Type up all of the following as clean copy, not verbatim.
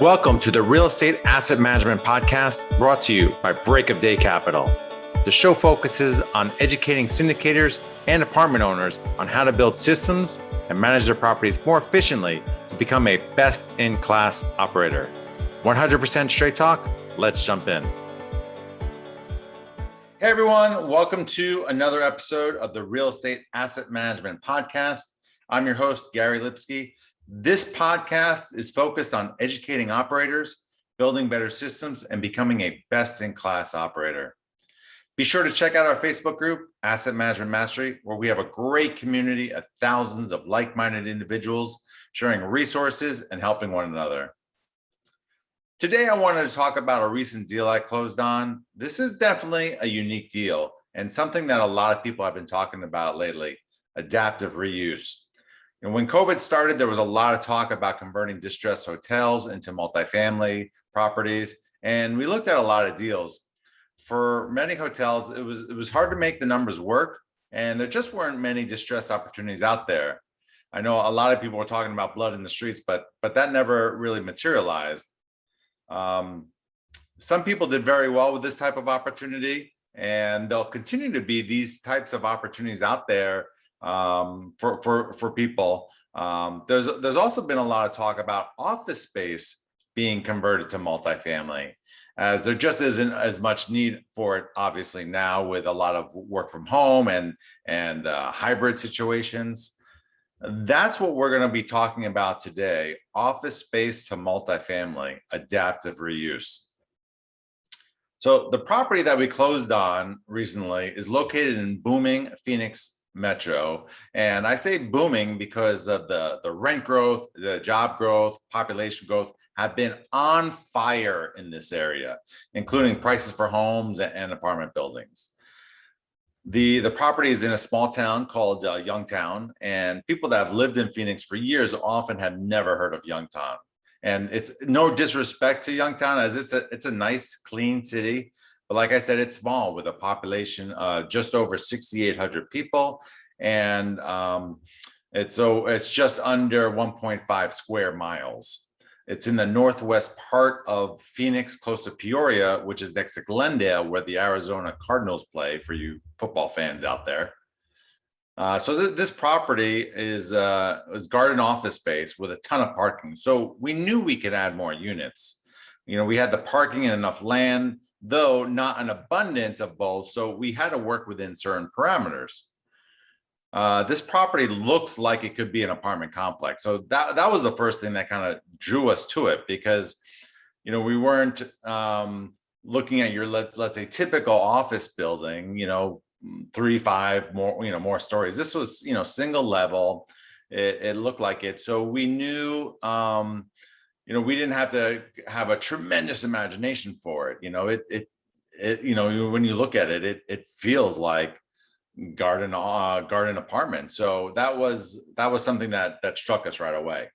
Welcome to the Real Estate Asset Management Podcast, brought to you by Break of Day Capital. The show focuses on educating syndicators and apartment owners on how to build systems and manage their properties more efficiently to become a best-in-class operator. 100% straight talk. Let's jump in. Hey everyone, welcome to another episode of the Real Estate Asset Management Podcast. I'm your host, Gary Lipsky. This podcast is focused on educating operators, building better systems, and becoming a best-in-class operator. Be sure to check out our Facebook group, Asset Management Mastery, where we have a great community of thousands of like-minded individuals sharing resources and helping one another. Today, I wanted to talk about a recent deal I closed on. This is definitely a unique deal and something that a lot of people have been talking about lately, adaptive reuse. And when COVID started, there was a lot of talk about converting distressed hotels into multifamily properties. And we looked at a lot of deals. For many hotels, it was hard to make the numbers work. And there just weren't many distressed opportunities out there. I know a lot of people were talking about blood in the streets, but that never really materialized. Some people did very well with this type of opportunity, and there'll continue to be these types of opportunities out there for people. There's also been a lot of talk about office space being converted to multifamily, as there just isn't as much need for it, obviously, now with a lot of work from home and hybrid situations. That's what we're going to be talking about today: office space to multifamily, adaptive reuse. So the property that we closed on recently is located in booming Phoenix Metro. And I say booming because of the rent growth, the job growth, population growth have been on fire in this area, including prices for homes and apartment buildings. The property is in a small town called Youngtown, and people that have lived in Phoenix for years often have never heard of Youngtown. And it's no disrespect to Youngtown, as it's a nice, clean city. But like I said, it's small with a population just over 6,800 people, and it's just under 1.5 square miles. It's in the northwest part of Phoenix, close to Peoria, which is next to Glendale, where the Arizona Cardinals play, for you football fans out there. So this property is garden office space with a ton of parking. So we knew we could add more units. You know, we had the parking and enough land, though not an abundance of both. So we had to work within certain parameters. This property looks like it could be an apartment complex. So that was the first thing that kind of drew us to it, because, you know, we weren't looking at your, let's say, typical office building, 3, 5 more stories. This was, single level. It looked like it. So we knew, we didn't have to have a tremendous imagination for it. When you look at it, it feels like garden apartment. So that was something that struck us right away.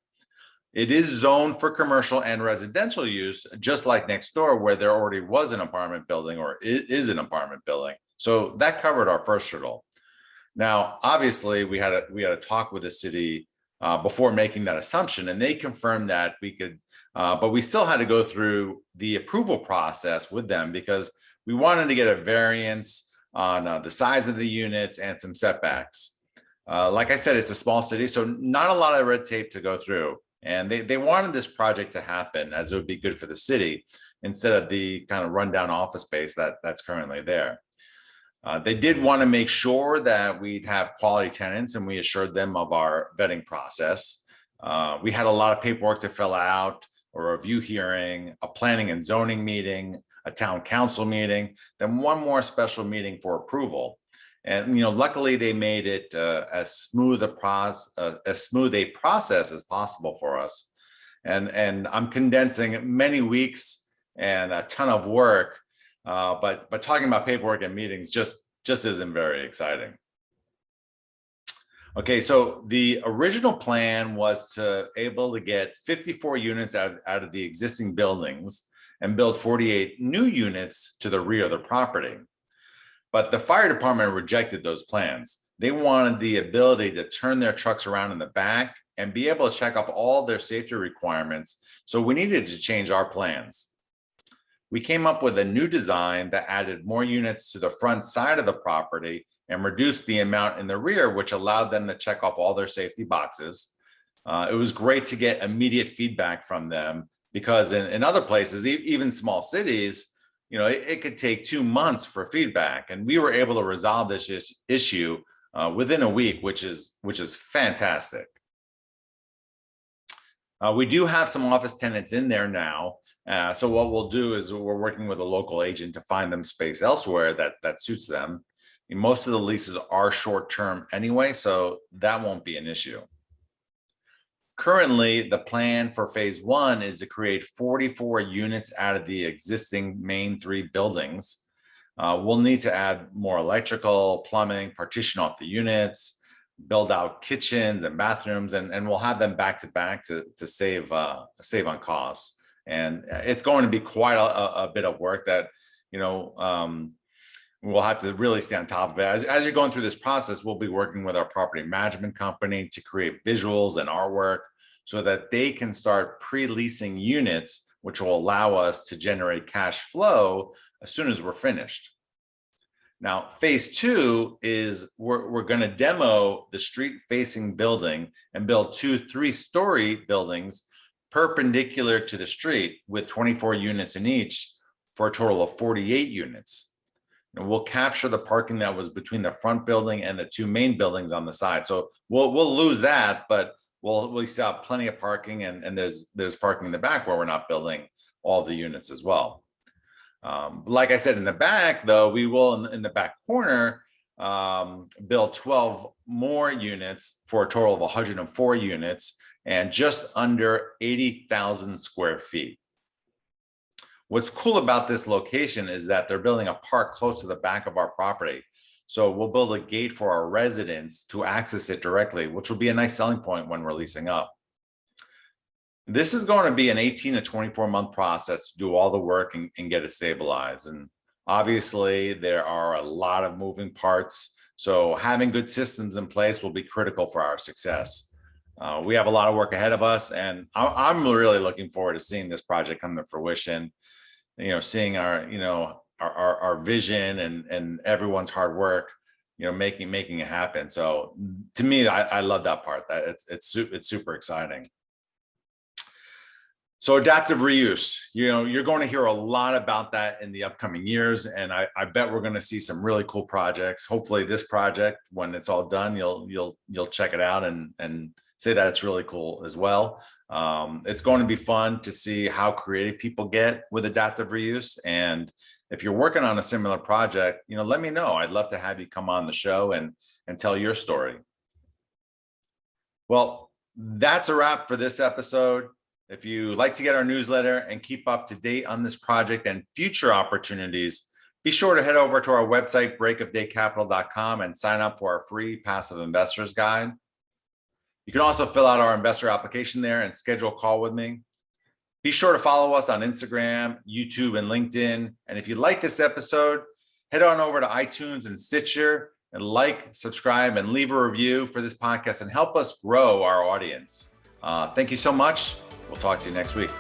It is zoned for commercial and residential use, just like next door, where there already was an apartment building, or is an apartment building. So that covered our first hurdle. Now, obviously, we had a talk with the city before making that assumption, and they confirmed that we could, but we still had to go through the approval process with them, because we wanted to get a variance on the size of the units and some setbacks. Like I said, it's a small city, so not a lot of red tape to go through. And they wanted this project to happen, as it would be good for the city, instead of the kind of rundown office space that's currently there. They did want to make sure that we'd have quality tenants, and we assured them of our vetting process. We had a lot of paperwork to fill out, a review hearing, a planning and zoning meeting, a town council meeting, then one more special meeting for approval. And luckily they made it as smooth a process as possible for us. And I'm condensing many weeks and a ton of work, but talking about paperwork and meetings just isn't very exciting. Okay, so the original plan was to able to get 54 units out of the existing buildings and build 48 new units to the rear of the property. But the fire department rejected those plans. They wanted the ability to turn their trucks around in the back and be able to check off all their safety requirements. So we needed to change our plans. We came up with a new design that added more units to the front side of the property and reduced the amount in the rear, which allowed them to check off all their safety boxes. It was great to get immediate feedback from them, because in other places, even small cities, it could take 2 months for feedback, and we were able to resolve this issue within a week, which is fantastic. We do have some office tenants in there now. So what we'll do is we're working with a local agent to find them space elsewhere that suits them. Most of the leases are short-term anyway, so that won't be an issue. Currently, the plan for phase 1 is to create 44 units out of the existing main 3 buildings. We'll need to add more electrical, plumbing, partition off the units, build out kitchens and bathrooms, and we'll have them back to back to save on costs. And it's going to be quite a bit of work that we'll have to really stay on top of it. As you're going through this process, we'll be working with our property management company to create visuals and artwork so that they can start pre-leasing units, which will allow us to generate cash flow as soon as we're finished. Now, phase 2 is we're going to demo the street-facing building and build 2 3-story buildings perpendicular to the street with 24 units in each for a total of 48 units. And we'll capture the parking that was between the front building and the 2 main buildings on the side. So we'll lose that, but we still have plenty of parking, and there's parking in the back where we're not building all the units as well. Like I said, in the back, though, we will in the back corner build 12 more units for a total of 104 units and just under 80,000 square feet. What's cool about this location is that they're building a park close to the back of our property. So we'll build a gate for our residents to access it directly, which will be a nice selling point when we're leasing up. This is going to be an 18 to 24 month process to do all the work and get it stabilized. And obviously there are a lot of moving parts. So having good systems in place will be critical for our success. We have a lot of work ahead of us, and I'm really looking forward to seeing this project come to fruition. Seeing our vision and everyone's hard work, making it happen. So to me, I love that part. That it's super exciting. So adaptive reuse, you're going to hear a lot about that in the upcoming years, and I bet we're going to see some really cool projects. Hopefully, this project, when it's all done, you'll check it out and say that it's really cool as well. It's going to be fun to see how creative people get with adaptive reuse. And if you're working on a similar project, let me know. I'd love to have you come on the show and tell your story. Well, that's a wrap for this episode. If you like to get our newsletter and keep up to date on this project and future opportunities, be sure to head over to our website, breakofdaycapital.com, and sign up for our free passive investors guide. You can also fill out our investor application there and schedule a call with me. Be sure to follow us on Instagram, YouTube, and LinkedIn. And if you like this episode, head on over to iTunes and Stitcher and subscribe, and leave a review for this podcast and help us grow our audience. Thank you so much. We'll talk to you next week.